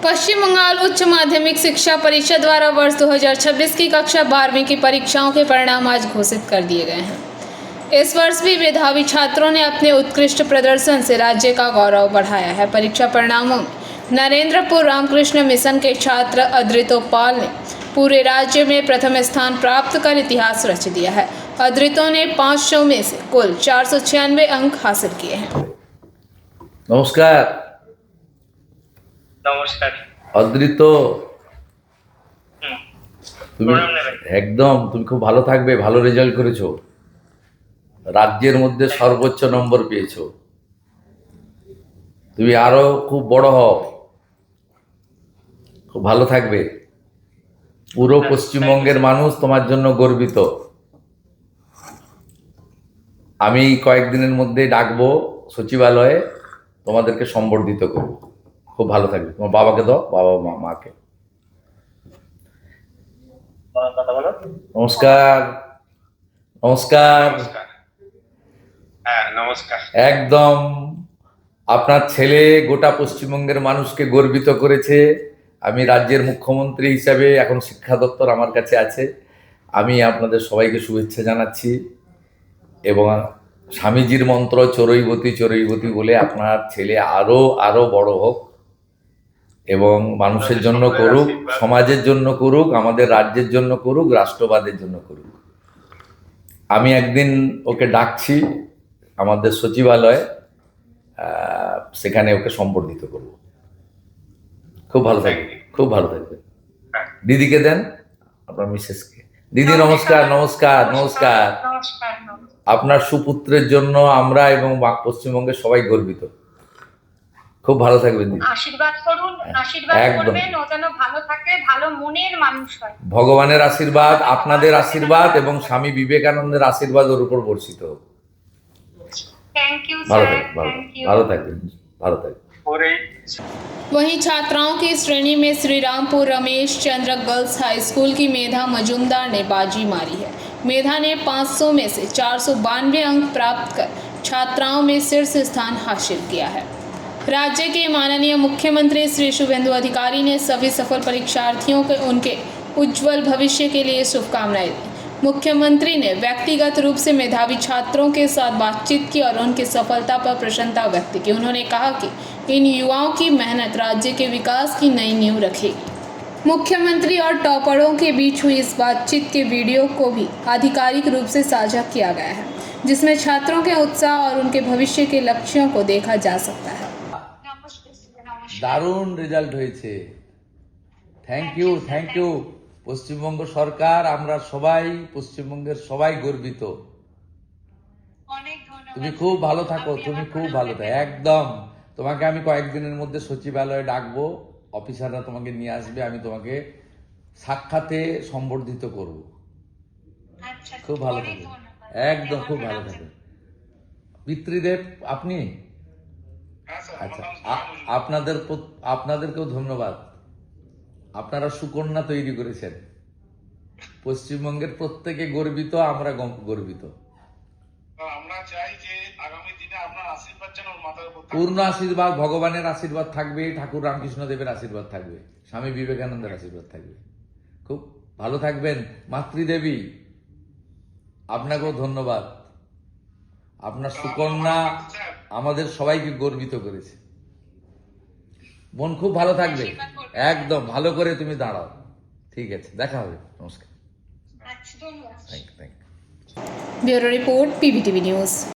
पश्चिम बंगाल उच्च माध्यमिक शिक्षा परिषद द्वारा वर्ष 2026 की कक्षा 12वीं की परीक्षाओं के परिणाम आज घोषित कर दिए गए हैं। इस वर्ष भी मेधावी छात्रों ने अपने उत्कृष्ट प्रदर्शन से राज्य का गौरव बढ़ाया है। परीक्षा परिणामों में नरेंद्रपुर रामकृष्ण मिशन के छात्र अद्रितोपाल ने पूरे राज्य में प्रथम स्थान प्राप्त कर इतिहास रच दिया है। अद्रितों ने 500 में से कुल 496 अंक हासिल किए हैं। নমস্কার। নমস্কার। অদ্রিত, তুমি প্রণাম নেবেন। তুমি খুব ভালো থাকবে। ভালো রেজাল্ট করেছো, রাজ্যের মধ্যে সর্বোচ্চ নম্বর পেয়েছো। তুমি আরো খুব বড় হও, খুব ভালো থাকবে। পুরো পশ্চিমবঙ্গের মানুষ তোমার জন্য গর্বিত। আমি কয়েকদিনের মধ্যে ডাকবো সচিবালয়ে, তোমাদেরকে সম্বর্ধিত করবো। খুব ভালো থাকবে। তোমার বাবাকে দাও, বাবা মাকে। কথা বলো। নমস্কার। নমস্কার। হ্যাঁ, নমস্কার। একদম আপনার ছেলে গোটা পশ্চিমবঙ্গের মানুষকে গর্বিত করেছে। আমি রাজ্যের মুখ্যমন্ত্রী হিসাবে, এখন শিক্ষা দপ্তর আমার কাছে আছে, আমি আপনাদের সবাইকে শুভেচ্ছা জানাচ্ছি। এবং স্বামীজির মন্ত্র চরৈবতী চরৈবতী বলে আপনার ছেলে আরো আরো বড় হোক এবং মানুষের জন্য করুক, সমাজের জন্য করুক, আমাদের রাজ্যের জন্য করুক, রাষ্ট্রবাদের জন্য করুক। আমি একদিন ওকে ডাকছি আমাদের সচিবালয়ে, সেখানে ওকে সম্বর্ধিত করব। খুব ভালো থাকবে, খুব ভালো থাকবে। দিদিকে দেন, আপনার মিসেসকে। দিদি নমস্কার। নমস্কার। নমস্কার। আপনার সুপুত্রের জন্য আমরা এবং পশ্চিমবঙ্গের সবাই গর্বিত। খুব ভালো থাকবেন দিদি। আশীর্বাদ করুন, আশীর্বাদ করবেন, ও যেন ভালো থাকে, ভালো মনের মানুষ হয়। ভগবানের আশীর্বাদ, আপনাদের আশীর্বাদ এবং স্বামী বিবেকানন্দের আশীর্বাদ ওর উপর বর্ষিত হোক। थैंक यू ভালো सर, থাকবেন, थैंक यू। ভালো থাকবেন, ভালো থাকবেন। वहीं छात्राओं की श्रेणी में Shrirampur Ramesh Chandra girls high school की मेधा मजूमदार ने बाजी मारी है। मेधा ने 500 में से 492 अंक प्राप्त कर छात्राओं में शीर्ष स्थान हासिल किया है। राज्य के माननीय मुख्यमंत्री श्री शुभेंदु अधिकारी ने सभी सफल परीक्षार्थियों को उनके उज्जवल भविष्य के लिए शुभकामनाएं दी। मुख्यमंत्री ने व्यक्तिगत रूप से मेधावी छात्रों के साथ बातचीत की और उनकी सफलता पर प्रसन्नता व्यक्त की। उन्होंने कहा कि इन युवाओं की मेहनत राज्य के विकास की नई नींव रखेगी। मुख्यमंत्री और टॉपरों के बीच हुई इस बातचीत के वीडियो को भी आधिकारिक रूप से साझा किया गया है, जिसमें छात्रों के उत्साह और उनके भविष्य के लक्ष्यों को देखा जा सकता है। দারুণ রেজাল্ট হয়েছে। Thank you, thank you. Paschimbanga সরকার, আমরা সবাই, পশ্চিমবঙ্গের সবাই গর্বিত। তুমি খুব ভালো থাকো, তুমি খুব ভালো থাকো। একদম তোমাকে আমি কয়েকদিনের মধ্যে সচিবালয়ে ডাকবো, অফিসাররা তোমাকে নিয়ে আসবে, আমি তোমাকে সাক্ষাতে সম্বর্ধিত করব। খুব ভালো থাকবে, একদম খুব ভালো থাকবে। পিতৃদেব আপনি? আচ্ছা, আপনাদেরকেও ধন্যবাদ। আপনারা সুকন্যা তৈরি করেছেন। পশ্চিমবঙ্গের প্রত্যেকে গর্বিত, আমরা গর্বিত। আমরা চাই যে আগামী দিনে আপনার আশীর্বাদ যেন ওর মাথার উপর থাকে। পূর্ণ আশীর্বাদ, ভগবানের আশীর্বাদ থাকবে, ঠাকুর রামকৃষ্ণ দেবের আশীর্বাদ থাকবে, স্বামী বিবেকানন্দের আশীর্বাদ থাকবে। খুব ভালো থাকবেন। মাতৃদেবী আপনাকেও ধন্যবাদ। আপনার সুকন্যা আমাদের সবাইকে গর্বিত করেছে। বোন খুব ভালো থাকবে, একদম ভালো করে তুমি দাঁড়াও। ঠিক আছে, দেখা হবে। নমস্কার। Thank you. Bureau report, PBTV news.